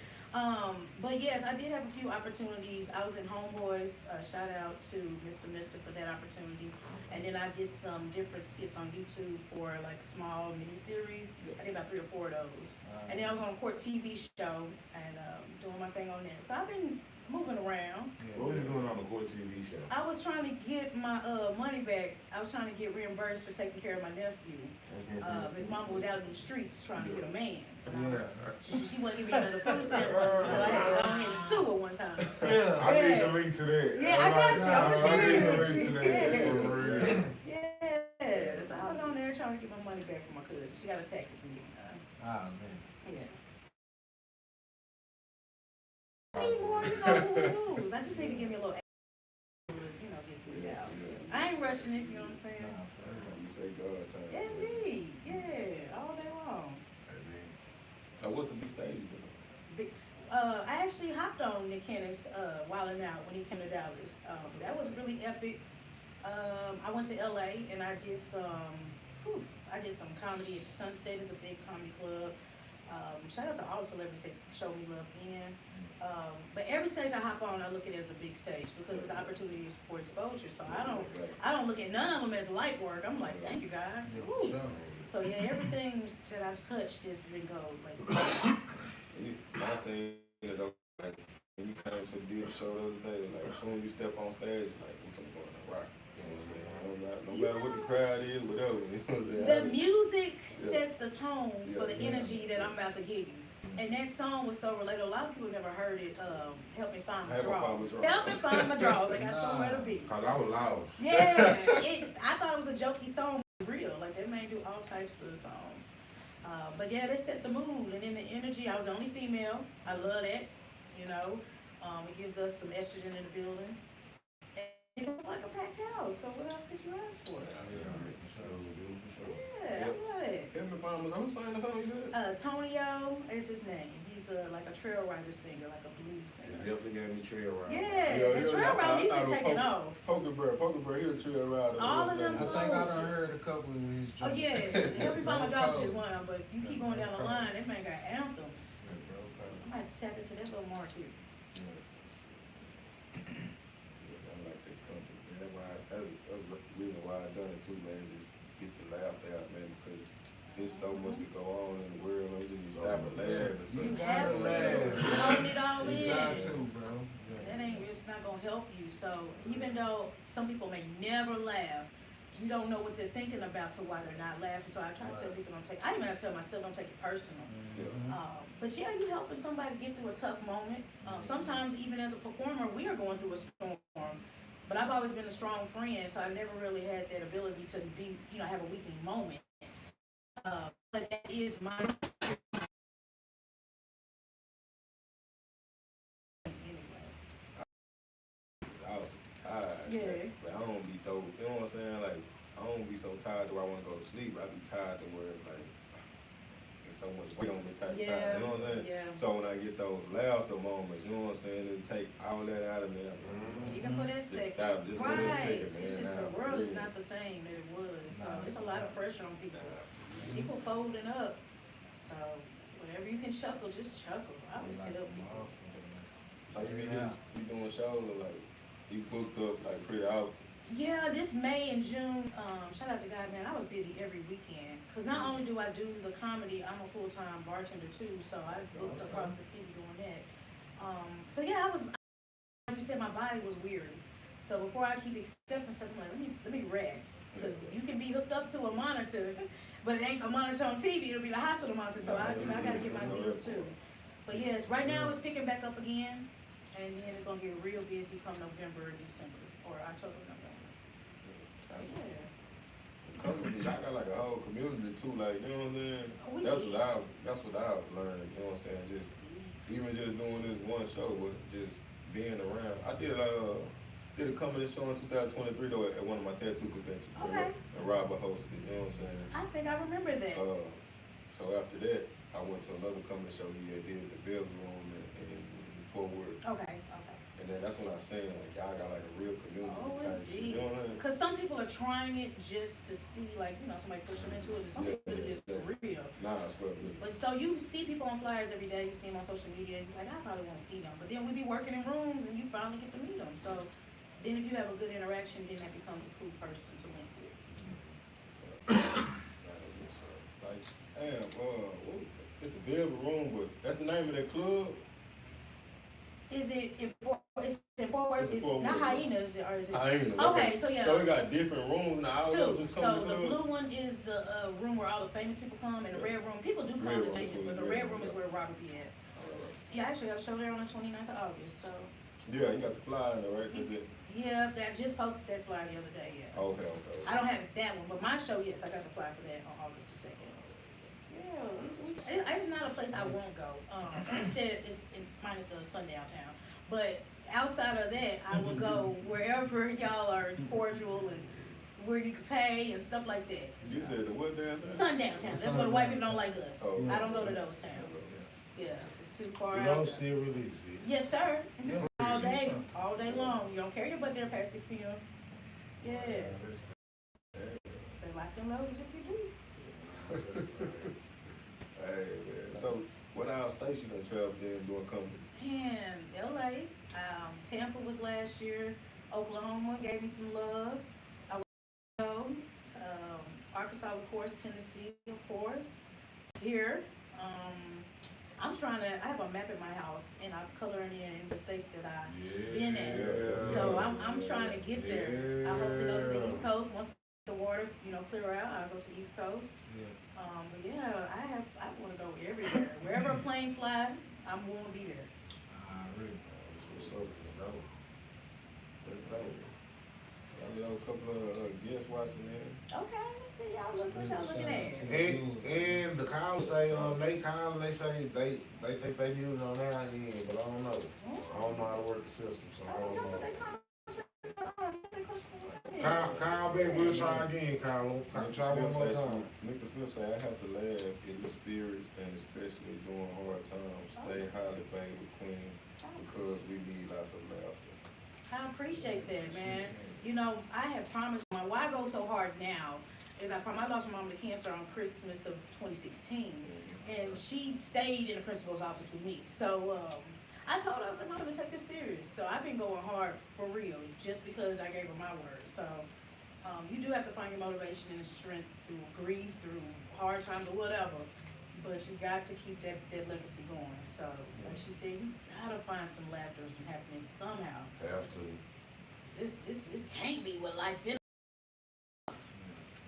But yes, I did have a few opportunities. I was in Homeboys. Shout out to Mr. Mister for that opportunity. And then I did some different skits on YouTube for like small miniseries. I did about 3 or 4 of those. And then I was on a court TV show and doing my thing on that. So I've been moving around. What was you doing on the Court TV show? I was trying to get my money back. I was trying to get reimbursed for taking care of my nephew. His mama was out in the streets trying to get a man. She wasn't giving me another food stamp money, so I had to go ahead and sue her one time. Yeah. I need the link to that. Yeah, I got you. I'm I sharing need it the with link you. to that, for real. Yes, I was on there trying to get my money back from my cousin. She got her taxes and getting done. Ah man. Yeah. I need more, woo-woos. I just need to give me a little, get food out. I ain't rushing it, you know what I'm saying? Nah, for real. You say God's time. Indeed, yeah, all day long. Now what's the big stage? I actually hopped on Nick Cannon's Wildin' Out when he came to Dallas. That was really epic. I went to LA and I did some comedy at Sunset. It's a big comedy club. Shout out to all celebrities that show me love in. But every stage I hop on, I look at it as a big stage because it's an opportunity for exposure. So I don't look at none of them as light work. I'm like, thank you, God. Yeah, Ooh. for sure. So yeah, everything that I've touched has been gold. Like, I seen it though, like when you came to the show the other day, like as soon as you step on stage, like I'm gonna go on a rock. You know what I'm saying? No matter what the crowd is, whatever. You know what I'm saying? the music sets the tone for the energy that I'm about to give you. And that song was so relatable. A lot of people never heard it. Help me find my draws. Help me find my draws. I got somewhere to be. Cause I was lost. Yeah, I thought it was a jokey song. It was real. Like they may do all types of songs. But yeah, they set the mood and then the energy. I was the only female. I love that. You know, it gives us some estrogen in the building. And it was like a packed house. So what else could you ask for? Yeah, I love it. Who sang the song you said? Tonyo is his name. He's like a trail rider singer, like a blues It singer. definitely gave me trail ride. Yeah, the trail rider needs to take it off. Poker Bear, he a trail rider. All of them I think I done heard a couple of his Oh jokes. yeah, every time I drop is one, but you keep going down the line, that man got anthems. I might have to tap into that little market. Yeah, I like that company, man. That's the reason why I done it too, man. Just get the laugh out, man, because there's so much to go on in the world, man. Just stop and laugh. And You You gotta have to laugh. hold it all You got in. to, bro. That ain't it's not gonna help you. So even though some people may never laugh, you don't know what they're thinking about to why they're not laughing. So I try to tell people I even have to tell myself don't take it personal. But yeah, you helping somebody get through a tough moment. Sometimes even as a performer, we are going through a storm. But I've always been a strong friend, so I never really had that ability to be, have a weakening moment. But that is my I was tired. Yeah. But I don't be so, you know what I'm saying? Like, I don't be so tired that I want to go to sleep. I be tired to where, like, it's so much weight on me type Yeah. time. You know what I'm saying? Yeah. So when I get those laughter moments, you know what I'm saying? It'll take all that out of me. Even for that Just second. stop, just for that Right. second, man. It's just Nah, the world is yeah. not the same that it was. So Nah. there's a lot of pressure on people. People folding up. So whenever you can chuckle, just chuckle. I always tell people. So you doing shows or like, you booked up like pretty often? Yeah, this May and June, shout out to God, man, I was busy every weekend. Because not only do I do the comedy, I'm a full-time bartender too, so I booked across the city doing that. So yeah, like you said, my body was weary. So before I keep accepting stuff, I'm like, let me rest. Because you can be hooked up to a monitor, but it ain't a monitor on TV, it'll be the hospital monitor, so I gotta get my Z's too. But yes, right now it's picking back up again. And then it's gonna get real busy come November, December, or October, November. So yeah. Community, y'all got like a whole community too, like, you know what I'm saying? We That's did. what I've learned, you know what I'm saying? Just even just doing this one show, but just being around. I did a comedy show in 2023 though at one of my tattoo conventions. Okay. And Robert hosted it, you know what I'm saying? I think I remember that. So after that, I went to another comedy show he had did at the Bill Room in Fort Worth. Okay. And then that's when I was saying, like, y'all got like a real community Oh, type it's shit, deep. you know what I mean? Cause some people are trying it just to see, like, you know, somebody push them into it. And some people it is for real. Nah, it's for real. But so you see people on flyers every day, you see them on social media, and you're like, I probably won't see them. But then we be working in rooms, and you finally get to meet them. So then if you have a good interaction, then that becomes a cool person to link with. Like, damn, it's the Bill Room, but that's the name of that club. Is it in Fort Worth? It's Fort not Worth. Hyenas, or is it? Hyena. Okay, so yeah. So we got different rooms now. Two. Just come So to the club. blue one is the room where all the famous people come, and the red room, people do come Red to room, famous, so but the the red red room room, is where Robert be at. Yeah, I actually got a show there on the 29th of August, so. Yeah, you got the flyer in there, right? Is it? Yeah, I just posted that flyer the other day, yeah. Okay. I don't have that one, but my show, yes, I got the flyer for that on August the 2nd. Yeah, it's not a place I won't go. It said it's minus a sundown town, but outside of that, I will go wherever y'all are cordial and where you can pay and stuff like that. You said the what downtown? Sundown towns. That's where the white people don't like us. Oh, I don't go to those towns. Yeah, it's too far You out. don't still release it. Yes, sir. Yeah. All day long. You don't carry your butt there past 6 p.m. Yeah. Stay locked and loaded if you do. Hey man, so what our station done traveled in doing comedy? And LA, Tampa was last year. Oklahoma gave me some love. I went Arkansas, of course. Tennessee, of course. Here, I have a map in my house, and I'm coloring in the states that I've been in. Yeah. So I'm trying to get there. I hope to go to the East Coast once the water, clear out. I'll go to the East Coast. But yeah, I want to go everywhere. Wherever a plane fly, I'm going to be there. What's up? It's dope. That's dope. I know a couple of guests watching there. Okay, let's see y'all what y'all looking at. And the callers say they say they think they muted on their end, but I don't know. I don't know how to work the system, so I don't know. Call back, we'll try again, Kyle. Try one more time. Tamika Smith say, I have to laugh in the spirits and especially during hard times. Stay highly favored queen because we need lots of laughter. I appreciate that, man. I have promised why I go so hard now is I lost my mom to cancer on Christmas of 2016, and she stayed in the principal's office with me. So I told her, I was like, I'm gonna take this serious. So I've been going hard for real, just because I gave her my word. So you do have to find your motivation and strength through grief, through hard times, or whatever. But you got to keep that legacy going. So like she said, you gotta find some laughter and some happiness somehow. Have to. This can't be what life is.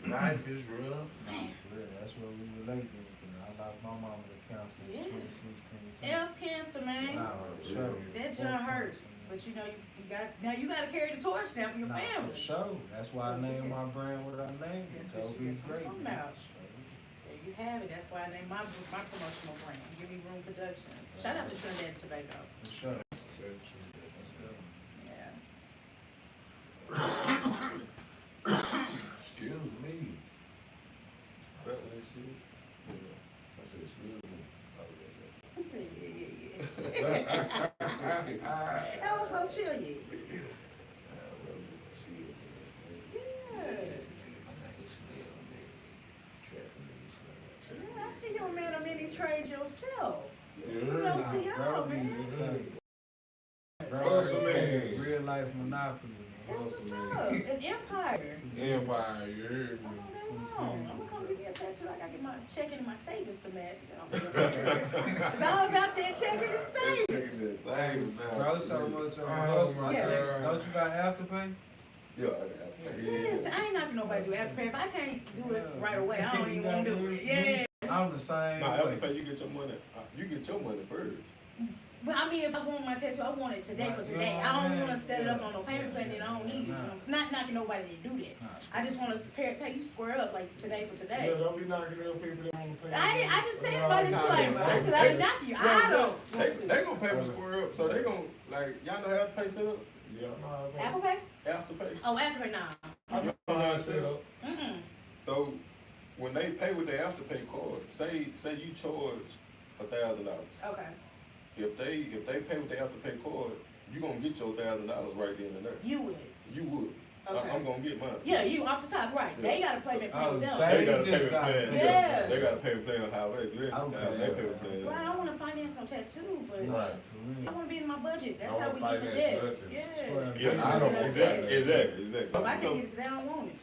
Life is rough. Man. That's what we relate to. I lost my mama to cancer in 2016. F cancer, man. Sure. That just hurt. But you gotta carry the torch now for your family. For sure. That's why I named my brand what I named it. That's what Be I'm great. talking about. There you have it. That's why I named my promotional brand. Give me Room Productions. Shout out to Trinidad and Tobago. For sure. Yeah. Excuse me. That way shit. I said, excuse me. That was so chill, yeah. Yeah, I see your man of many trades yourself. Kudos to y'all, man. Hustle man. Real life monopoly. That's what's up. An empire. Empire, you heard me. I'm gonna come give me a tattoo. I gotta get my checking and my savings to match. It's all about that checking and savings. Bro, so much on Oh my Yeah. God. Don't you got Afterpay? Yeah, I got Yes, I ain't knocking nobody to do Afterpay. If I can't do it right away, I don't even want to do it. Yeah. I'm the same Nah, way. Afterpay, you get your money. You get your money first. But I mean, if I want my tattoo, I want it today for today. I don't want to set it up on no payment plan and I don't need it. Not knocking nobody to do that. I just want to pay you square up like today for today. Yeah, don't be knocking them people that on the pay. I just said my disclaimer. I said I didn't knock you. I don't. They gonna pay for square up, so they gonna like y'all know how to pay set up. Yeah, no. Apple Pay? After pay. Oh, after pay, nah. I know how to set up. So when they pay with their after pay card, say you charge $1,000. Okay. If they pay with their after pay card, you gonna get your $1,000 right then and there. You would. You would. Okay. I'm gonna get mine. Yeah, you off the top, right? They got to payment plan with them. They got a payment plan. Yeah. They got a payment plan how they do that. They payment plan. Well, I don't want to finance no tattoo, but Right. I want to be in my budget. That's I how we wanna get the finance debt. nothing. Yeah. I don't want that. Exactly. So if I can't get it today, I don't want it.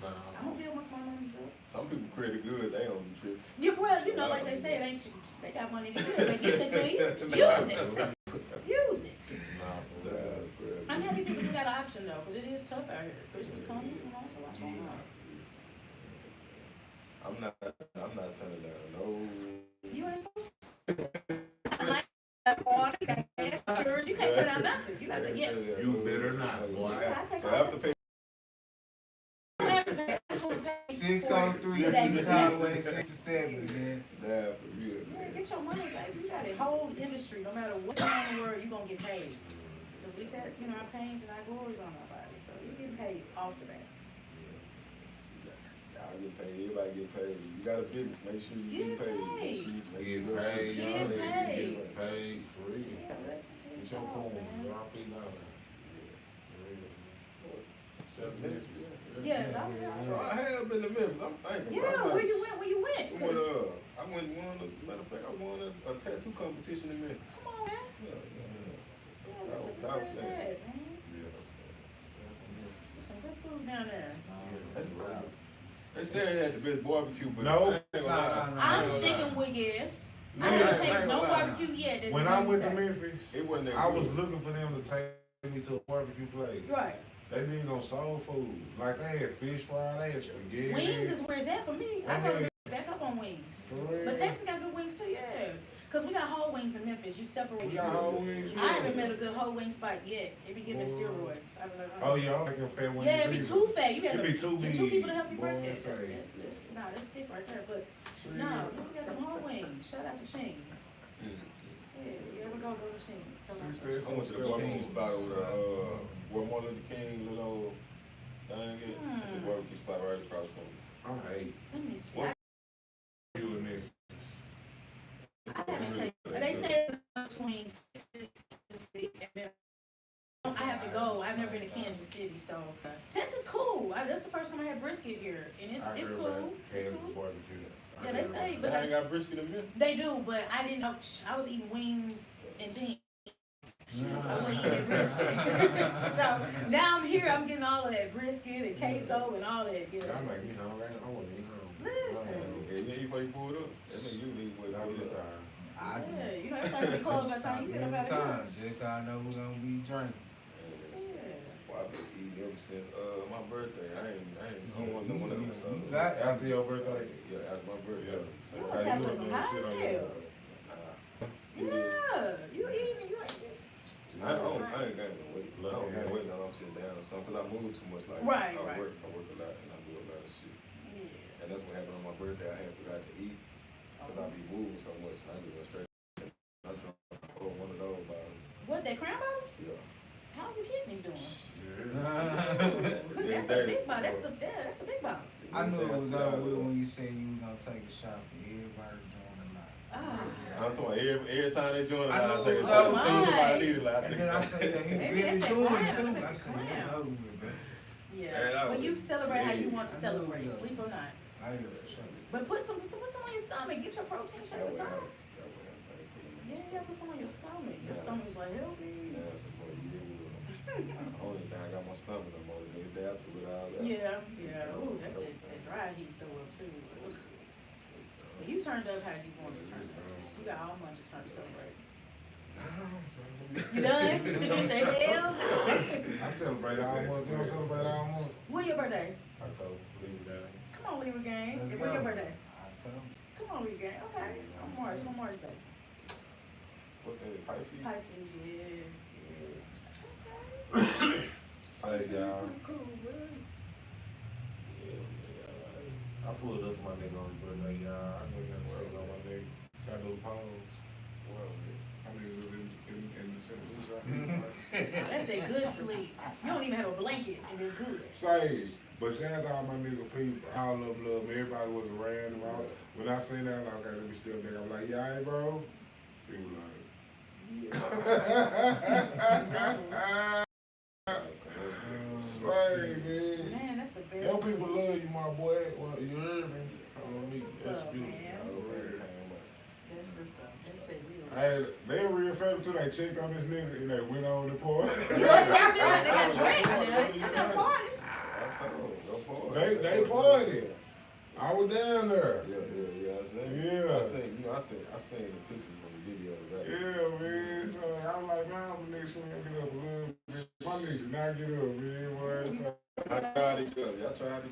Nah. I'm gonna build my money up. Some people credit good, they on the trip. Yeah, well, you know, like they say, it ain't they got money to give. They give it to you. Use it. Use it. Nah, for real. That's crazy. I'm happy people do got an option though, because it is tough out here. Christmas coming, you know, so what's going on? I'm not turning down no. You ain't supposed to. I like that water, you can't insurance, you can't turn down nothing. You gotta say yes. You better not, boy. I take So all after pay. 603 East Highway 67, man. Nah, for real, Yeah, man. get your money, baby. You got a whole industry. No matter what in the world, you gonna get paid. Because we take, you know, our pains and our glories on our body, so you get paid off the bat. Y'all get paid. Everybody get paid. You got a business. Make sure you get Get paid. paid. Get paid, Get y'all. paid. Get paid free. Yeah, rest in peace, It's your y'all, phone. man. Drop it down. That's Memphis. Yeah, that was So I have been to Memphis. I'm thinking. yeah, bro, I'm where like, you went? Where you went? I went, 'Cause- I went one. Matter of fact, I won a tattoo competition in Memphis. Come on, man. Yeah. Yeah, That was Memphis is tough, where it's man. at, man. There's some good food down there. That's right. They say it had the best barbecue, but No. I ain't gonna lie. Nah. I'm sticking with yes. I Yeah, haven't I tasted ain't no gonna lie. barbecue yet. that When the I people went to say. Memphis, It wasn't that I was good. looking for them to take me to a barbecue place. Right. They been on soul food. Like they had fish fry, they had spaghetti. Wings is where it's at for me. I Okay. gotta stack up on wings. For real. But Texas got good wings too, yeah. Cause we got whole wings in Memphis. You separate. We got whole wings. I haven't met a good whole wing spot yet. It be giving Boy. steroids. I be like, Oh yeah, I'm making fat wings. yeah, it be either. too fat. You gotta It be too get big. two people to help you Boy, break that. say. Nah, that's sick right there. But See? no, we got them whole wings. Shout out to Ching's. Mm. Yeah, you ever go to Ching's? She Somebody- said I went to the barbecue spot over there, where Martin Luther King little thing is. It's a barbecue spot right across from me. I'm hate. Let me see. What's- You in Memphis. I haven't taken. They said between 60 and Memphis. I have to go. I've never been to Kansas City, so Texas cool. That's the first time I had brisket here, and it's I heard cool. about It's Kansas cool. barbecue. Yeah, they say, but They ain't got brisket in Memphis. they do. But I didn't know. I was eating wings and things. I wasn't eating brisket. So now I'm here. I'm getting all of that brisket and queso and all that. You know. I'm like, I want to eat home. Listen. Yeah, you ain't probably pulled up. That mean you need what Not this up. time. Yeah, you know everybody be closed by the time you get up out of here. Just 'cause I know we're gonna be drinking. Yeah. Well, I've been eating ever since my birthday. I don't want no one else. Exactly. After your birthday? Yeah, after my birthday. You want metabolism high as hell. Nah. Yeah, you eating, you ain't just. I ain't gaining no weight. I don't gain weight now I'm sitting down or something because I move too much. Like Right, I right. work a lot and I do a lot of shit. Yeah. And that's what happened on my birthday. I had forgot to eat because I be moving so much. And I just went straight. I drank one of those bottles. What, that crown bottle? Yeah. How your kidneys doing? Yeah, That's the big bottle. That's the big bottle. I knew it was over with when you said you was gonna take a shot for everybody doing a lot. I'm talking about every time they join, I I know take a it was shot. over. As soon as somebody needed, like, I And take then a I shot. said that he Maybe really that's that doing crown. it too. I That's said that it's crown. over with, man. Yeah. Man, I But you was- celebrate how you want to I know celebrate, it was sleep or not. I ain't gonna shut it. But put some on your stomach. Get your protein shake or something. Yeah, put some on your stomach. Your stomach's like, help me. Yeah, some more only thing I got my stomach no more. Nigga, day after with all that. Yeah. Ooh, that's that dry heat throw up too. But you turned up how you want to turn up. You got all month to turn to celebrate. You done? You say hell no. I celebrate all month. You don't celebrate all month? When your birthday? October. Leave it down. Come on, Libra gang. Let's When your go. birthday? October. Come on, Libra gang. Okay. I'm March. My March day. What that is, Pisces? Pisces, yeah. Say, y'all. Cool, man. I pulled up to my nigga on his birthday, y'all. I know you got to check on my nigga. Got no pause. Well, My nigga was in the tent. He's right. That's a good sleep. You don't even have a blanket and it's good. Say, but shout out to all my nigga people. All of them love me. Everybody was random. When I seen that, I'm like, okay, let me step back. I'm like, yeah, bro. People like, say, man. Man, that's the best. Your people love you, my boy. Well, you heard me. What's That's up, beautiful. man? That's what's up. That's it, real. Hey, they were real famous too. They checked on this nigga and they went on the party. They got drinks now. It's still got a party. They partied. I was down there. Yeah. I seen. Yeah. I seen the pictures and the videos. Yeah, man. So I'm like, man, I'm the next one to get up a little bit. My niggas did not get up, man. So, I tried to get up. Y'all tried to